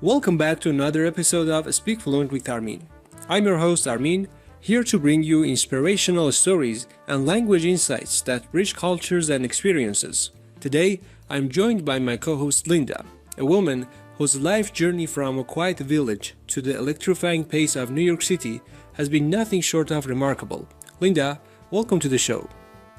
Welcome back to another episode of Speak Fluent with Armeen. I'm your host Armeen, here to bring you inspirational stories and language insights that bridge cultures and experiences. Today, I'm joined by my co-host Linda, a woman whose life journey from a quiet village to the electrifying pace of New York City has been nothing short of remarkable. Linda, welcome to the show.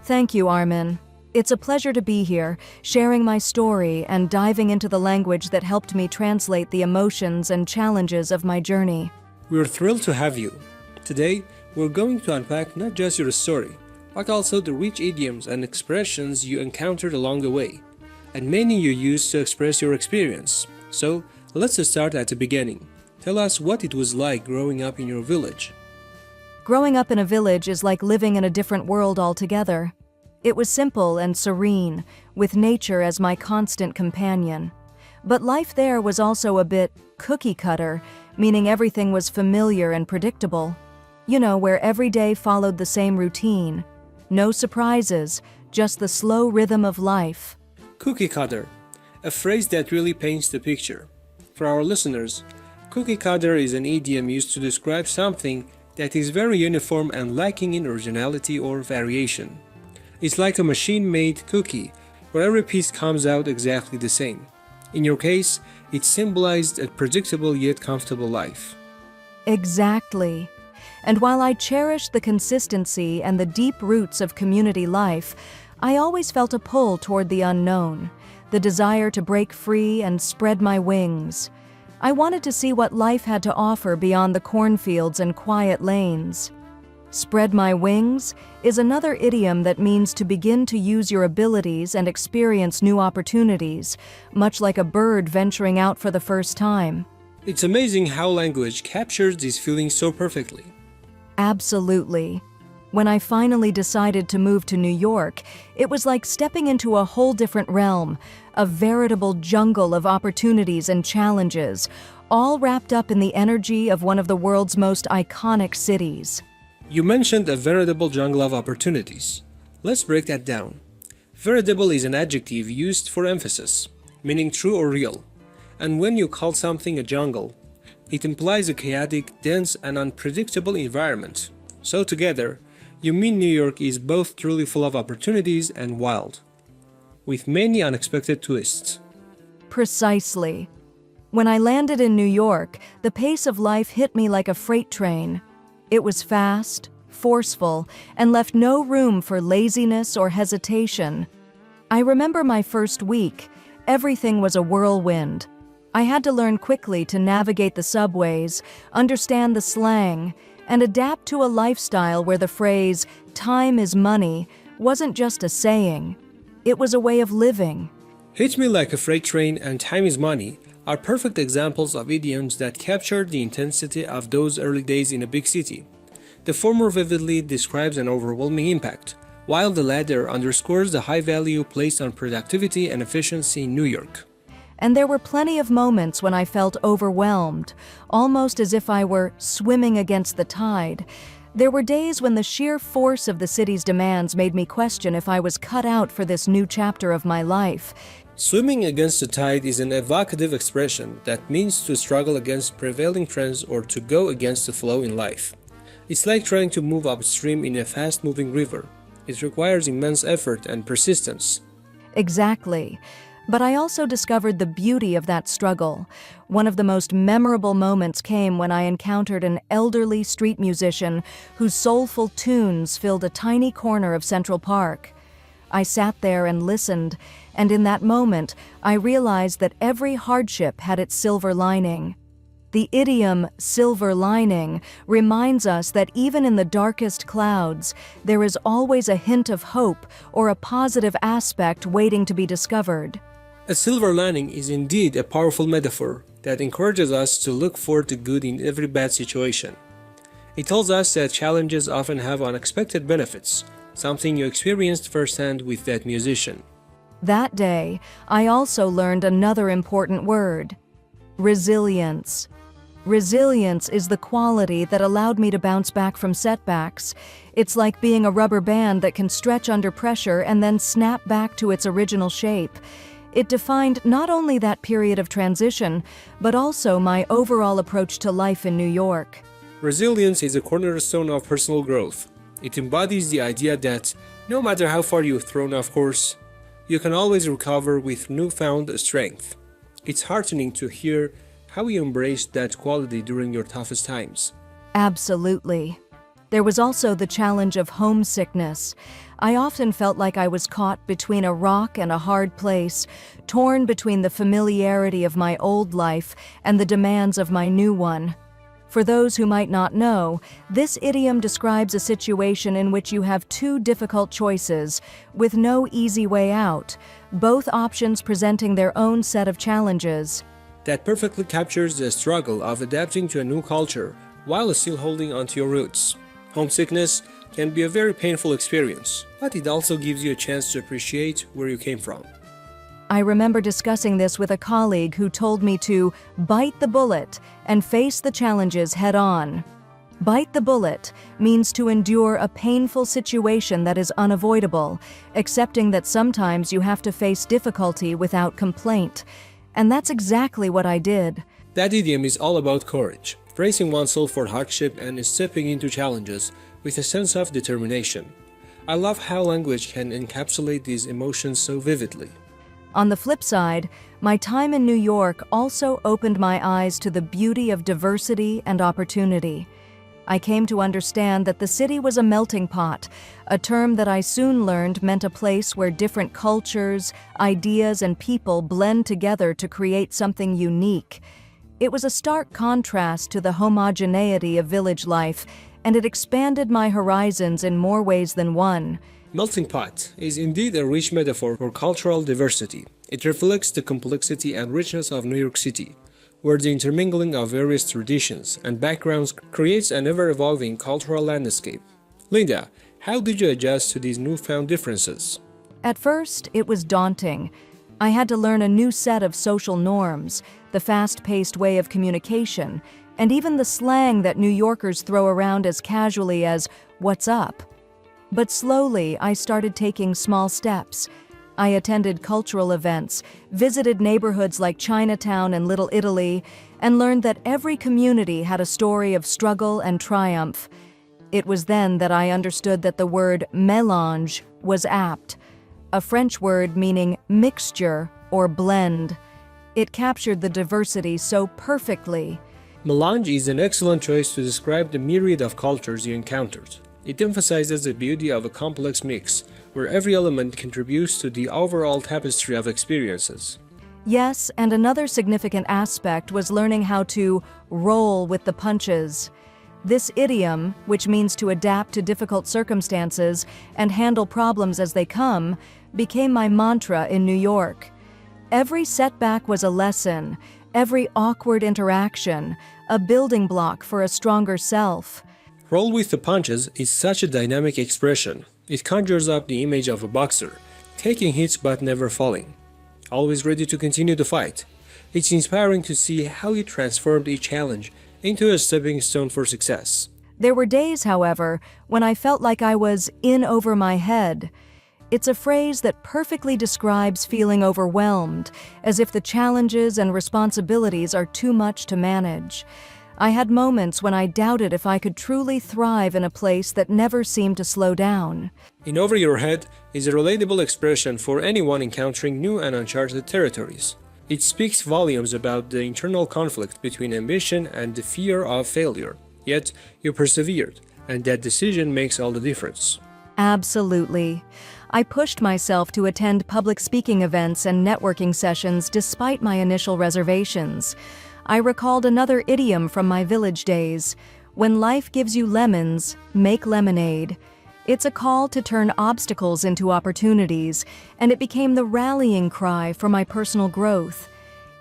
Thank you, Armin. It's a pleasure to be here, sharing my story and diving into the language that helped me translate the emotions and challenges of my journey. We're thrilled to have you. Today, we're going to unpack not just your story, but also the rich idioms and expressions you encountered along the way, and many you used to express your experience. So, let's start at the beginning. Tell us what it was like growing up in your village. Growing up in a village is like living in a different world altogether. It was simple and serene, with nature as my constant companion. But life there was also a bit cookie-cutter, meaning everything was familiar and predictable. You know, where every day followed the same routine. No surprises, just the slow rhythm of life. Cookie cutter, a phrase that really paints the picture. For our listeners, cookie cutter is an idiom used to describe something that is very uniform and lacking in originality or variation. It's like a machine-made cookie, where every piece comes out exactly the same. In your case, it symbolized a predictable yet comfortable life. Exactly. And while I cherished the consistency and the deep roots of community life, I always felt a pull toward the unknown, the desire to break free and spread my wings. I wanted to see what life had to offer beyond the cornfields and quiet lanes. Spread my wings is another idiom that means to begin to use your abilities and experience new opportunities, much like a bird venturing out for the first time. It's amazing how language captures these feelings so perfectly. Absolutely. When I finally decided to move to New York, it was like stepping into a whole different realm, a veritable jungle of opportunities and challenges, all wrapped up in the energy of one of the world's most iconic cities. You mentioned a veritable jungle of opportunities. Let's break that down. Veritable is an adjective used for emphasis, meaning true or real. And when you call something a jungle, it implies a chaotic, dense, and unpredictable environment. So together, you mean New York is both truly full of opportunities and wild, with many unexpected twists. Precisely. When I landed in New York, the pace of life hit me like a freight train. It was fast, forceful, and left no room for laziness or hesitation. I remember my first week. Everything was a whirlwind. I had to learn quickly to navigate the subways, understand the slang, and adapt to a lifestyle where the phrase, "time is money," wasn't just a saying. It was a way of living. Hit me like a freight train and time is money are perfect examples of idioms that capture the intensity of those early days in a big city. The former vividly describes an overwhelming impact, while the latter underscores the high value placed on productivity and efficiency in New York. And there were plenty of moments when I felt overwhelmed, almost as if I were swimming against the tide. There were days when the sheer force of the city's demands made me question if I was cut out for this new chapter of my life. Swimming against the tide is an evocative expression that means to struggle against prevailing trends or to go against the flow in life. It's like trying to move upstream in a fast-moving river. It requires immense effort and persistence. Exactly. But I also discovered the beauty of that struggle. One of the most memorable moments came when I encountered an elderly street musician whose soulful tunes filled a tiny corner of Central Park. I sat there and listened, and in that moment, I realized that every hardship had its silver lining. The idiom "silver lining" reminds us that even in the darkest clouds, there is always a hint of hope or a positive aspect waiting to be discovered. A silver lining is indeed a powerful metaphor that encourages us to look for the good in every bad situation. It tells us that challenges often have unexpected benefits, something you experienced firsthand with that musician. That day, I also learned another important word: resilience. Resilience is the quality that allowed me to bounce back from setbacks. It's like being a rubber band that can stretch under pressure and then snap back to its original shape. It defined not only that period of transition, but also my overall approach to life in New York. Resilience is a cornerstone of personal growth. It embodies the idea that no matter how far you've thrown off course, you can always recover with newfound strength. It's heartening to hear how you embraced that quality during your toughest times. Absolutely. There was also the challenge of homesickness. I often felt like I was caught between a rock and a hard place, torn between the familiarity of my old life and the demands of my new one. For those who might not know, this idiom describes a situation in which you have two difficult choices, with no easy way out, both options presenting their own set of challenges. That perfectly captures the struggle of adapting to a new culture while still holding onto your roots. Homesickness can be a very painful experience, but it also gives you a chance to appreciate where you came from. I remember discussing this with a colleague who told me to bite the bullet and face the challenges head-on. Bite the bullet means to endure a painful situation that is unavoidable, accepting that sometimes you have to face difficulty without complaint. And that's exactly what I did. That idiom is all about courage, bracing oneself for hardship and stepping into challenges with a sense of determination. I love how language can encapsulate these emotions so vividly. On the flip side, my time in New York also opened my eyes to the beauty of diversity and opportunity. I came to understand that the city was a melting pot, a term that I soon learned meant a place where different cultures, ideas, and people blend together to create something unique. It was a stark contrast to the homogeneity of village life, and it expanded my horizons in more ways than one. Melting pot is indeed a rich metaphor for cultural diversity. It reflects the complexity and richness of New York City, where the intermingling of various traditions and backgrounds creates an ever-evolving cultural landscape. Linda, how did you adjust to these newfound differences? At first, it was daunting. I had to learn a new set of social norms, the fast-paced way of communication, and even the slang that New Yorkers throw around as casually as, "What's up?" But slowly, I started taking small steps. I attended cultural events, visited neighborhoods like Chinatown and Little Italy, and learned that every community had a story of struggle and triumph. It was then that I understood that the word mélange was apt, a French word meaning mixture or blend. It captured the diversity so perfectly. Melange is an excellent choice to describe the myriad of cultures you encountered. It emphasizes the beauty of a complex mix, where every element contributes to the overall tapestry of experiences. Yes, and another significant aspect was learning how to roll with the punches. This idiom, which means to adapt to difficult circumstances and handle problems as they come, became my mantra in New York. Every setback was a lesson, every awkward interaction, a building block for a stronger self. Roll with the punches is such a dynamic expression. It conjures up the image of a boxer, taking hits but never falling, always ready to continue the fight. It's inspiring to see how he transformed each challenge into a stepping stone for success. There were days, however, when I felt like I was in over my head. It's a phrase that perfectly describes feeling overwhelmed, as if the challenges and responsibilities are too much to manage. I had moments when I doubted if I could truly thrive in a place that never seemed to slow down. In over your head is a relatable expression for anyone encountering new and uncharted territories. It speaks volumes about the internal conflict between ambition and the fear of failure. Yet, you persevered, and that decision makes all the difference. Absolutely. I pushed myself to attend public speaking events and networking sessions despite my initial reservations. I recalled another idiom from my village days: when life gives you lemons, make lemonade. It's a call to turn obstacles into opportunities, and it became the rallying cry for my personal growth.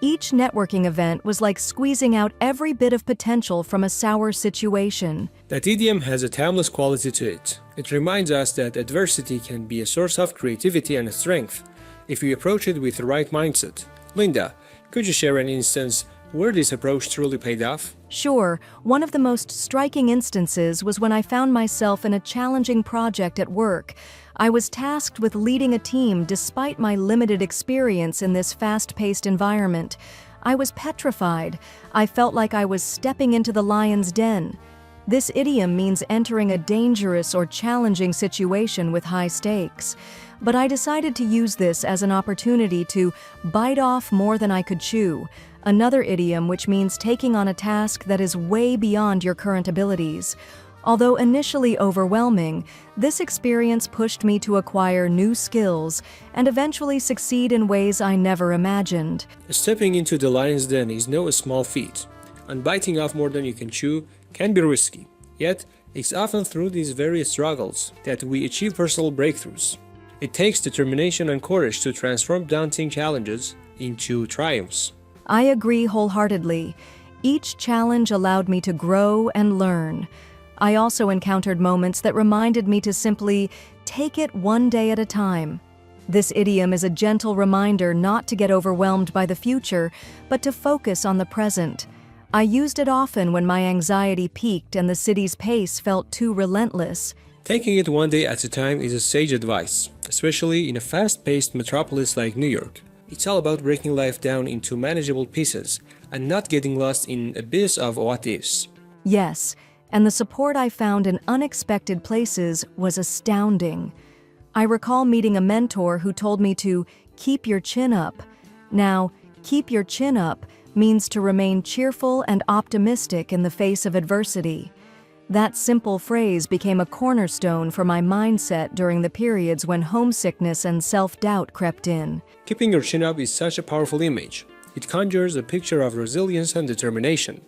Each networking event was like squeezing out every bit of potential from a sour situation. That idiom has a timeless quality to it. It reminds us that adversity can be a source of creativity and strength if we approach it with the right mindset. Linda, could you share an instance where this approach truly paid off? Sure, one of the most striking instances was when I found myself in a challenging project at work. I was tasked with leading a team despite my limited experience in this fast-paced environment. I was petrified. I felt like I was stepping into the lion's den. This idiom means entering a dangerous or challenging situation with high stakes. But I decided to use this as an opportunity to bite off more than I could chew, another idiom which means taking on a task that is way beyond your current abilities. Although initially overwhelming, this experience pushed me to acquire new skills and eventually succeed in ways I never imagined. Stepping into the lion's den is no small feat, and biting off more than you can chew can be risky. Yet, it's often through these various struggles that we achieve personal breakthroughs. It takes determination and courage to transform daunting challenges into triumphs. I agree wholeheartedly. Each challenge allowed me to grow and learn. I also encountered moments that reminded me to simply take it one day at a time. This idiom is a gentle reminder not to get overwhelmed by the future, but to focus on the present. I used it often when my anxiety peaked and the city's pace felt too relentless. Taking it one day at a time is a sage advice, especially in a fast-paced metropolis like New York. It's all about breaking life down into manageable pieces and not getting lost in abyss of what-ifs. Yes, and the support I found in unexpected places was astounding. I recall meeting a mentor who told me to keep your chin up. Now, keep your chin up means to remain cheerful and optimistic in the face of adversity. That simple phrase became a cornerstone for my mindset during the periods when homesickness and self-doubt crept in. Keeping your chin up is such a powerful image. It conjures a picture of resilience and determination.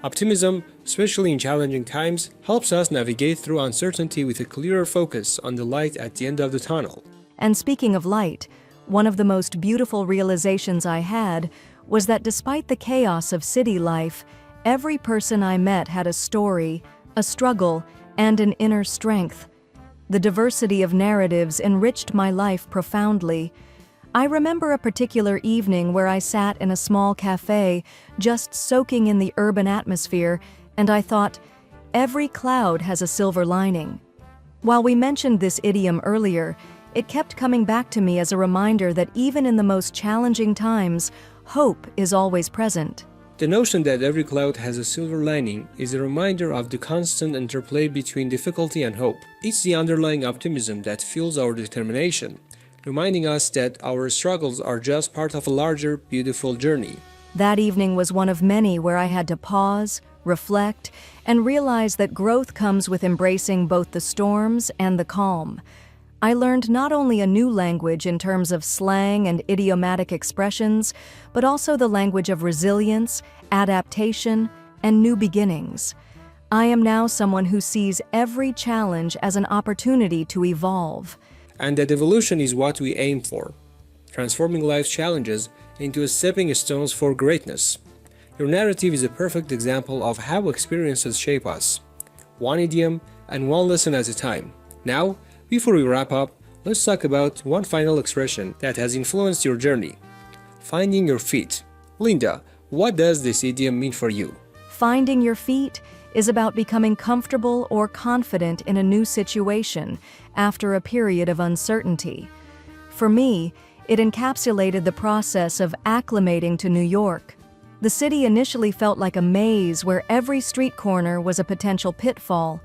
Optimism, especially in challenging times, helps us navigate through uncertainty with a clearer focus on the light at the end of the tunnel. And speaking of light, one of the most beautiful realizations I had was that despite the chaos of city life, every person I met had a story, a struggle, and an inner strength. The diversity of narratives enriched my life profoundly. I remember a particular evening where I sat in a small cafe, just soaking in the urban atmosphere, and I thought, every cloud has a silver lining. While we mentioned this idiom earlier, it kept coming back to me as a reminder that even in the most challenging times, hope is always present. The notion that every cloud has a silver lining is a reminder of the constant interplay between difficulty and hope. It's the underlying optimism that fuels our determination, reminding us that our struggles are just part of a larger, beautiful journey. That evening was one of many where I had to pause, reflect, and realize that growth comes with embracing both the storms and the calm. I learned not only a new language in terms of slang and idiomatic expressions, but also the language of resilience, adaptation, and new beginnings. I am now someone who sees every challenge as an opportunity to evolve. And that evolution is what we aim for, transforming life's challenges into stepping stones for greatness. Your narrative is a perfect example of how experiences shape us, one idiom and one lesson at a time. Now, before we wrap up, let's talk about one final expression that has influenced your journey: finding your feet. Linda, what does this idiom mean for you? Finding your feet is about becoming comfortable or confident in a new situation after a period of uncertainty. For me, it encapsulated the process of acclimating to New York. The city initially felt like a maze where every street corner was a potential pitfall.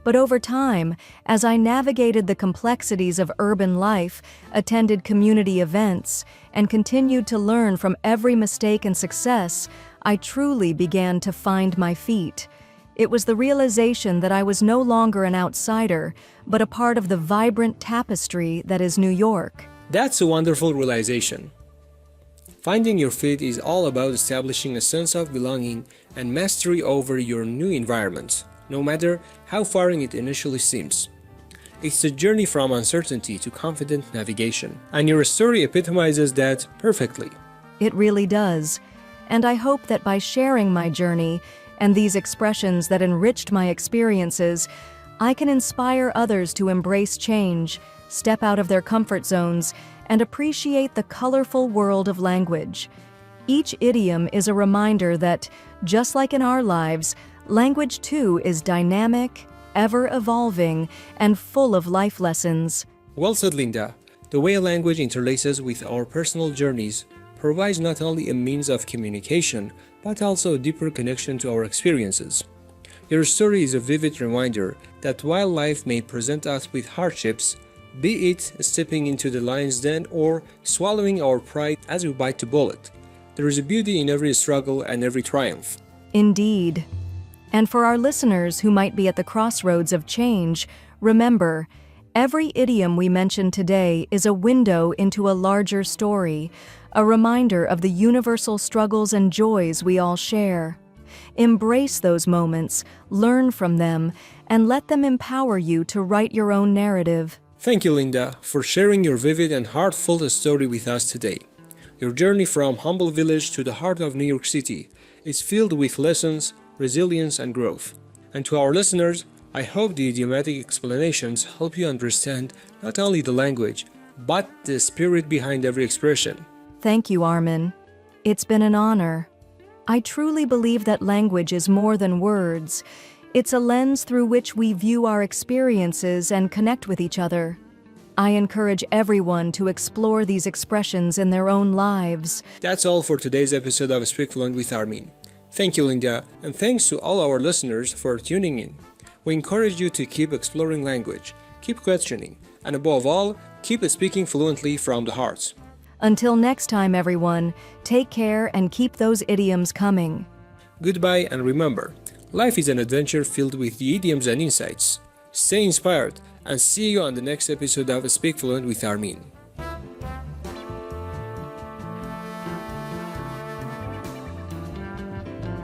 But over time, as I navigated the complexities of urban life, attended community events, and continued to learn from every mistake and success, I truly began to find my feet. It was the realization that I was no longer an outsider, but a part of the vibrant tapestry that is New York. That's a wonderful realization. Finding your feet is all about establishing a sense of belonging and mastery over your new environment, no matter how foreign it initially seems. It's a journey from uncertainty to confident navigation, and your story epitomizes that perfectly. It really does. And I hope that by sharing my journey and these expressions that enriched my experiences, I can inspire others to embrace change, step out of their comfort zones, and appreciate the colorful world of language. Each idiom is a reminder that, just like in our lives, language too is dynamic, ever-evolving, and full of life lessons. Well said, Linda. The way a language interlaces with our personal journeys provides not only a means of communication, but also a deeper connection to our experiences. Your story is a vivid reminder that while life may present us with hardships, be it stepping into the lion's den or swallowing our pride as we bite the bullet, there is a beauty in every struggle and every triumph. Indeed. And for our listeners who might be at the crossroads of change, remember, every idiom we mentioned today is a window into a larger story, a reminder of the universal struggles and joys we all share. Embrace those moments, learn from them, and let them empower you to write your own narrative. Thank you, Linda, for sharing your vivid and heartfelt story with us today. Your journey from humble village to the heart of New York City is filled with lessons, resilience, and growth. And to our listeners, I hope the idiomatic explanations help you understand not only the language, but the spirit behind every expression. Thank you, Armin. It's been an honor. I truly believe that language is more than words. It's a lens through which we view our experiences and connect with each other. I encourage everyone to explore these expressions in their own lives. That's all for today's episode of Speak Fluent with Armin. Thank you, Linda, and thanks to all our listeners for tuning in. We encourage you to keep exploring language, keep questioning, and above all, keep speaking fluently from the heart. Until next time, everyone, take care and keep those idioms coming. Goodbye, and remember, life is an adventure filled with the idioms and insights. Stay inspired, and see you on the next episode of Speak Fluent with Armin.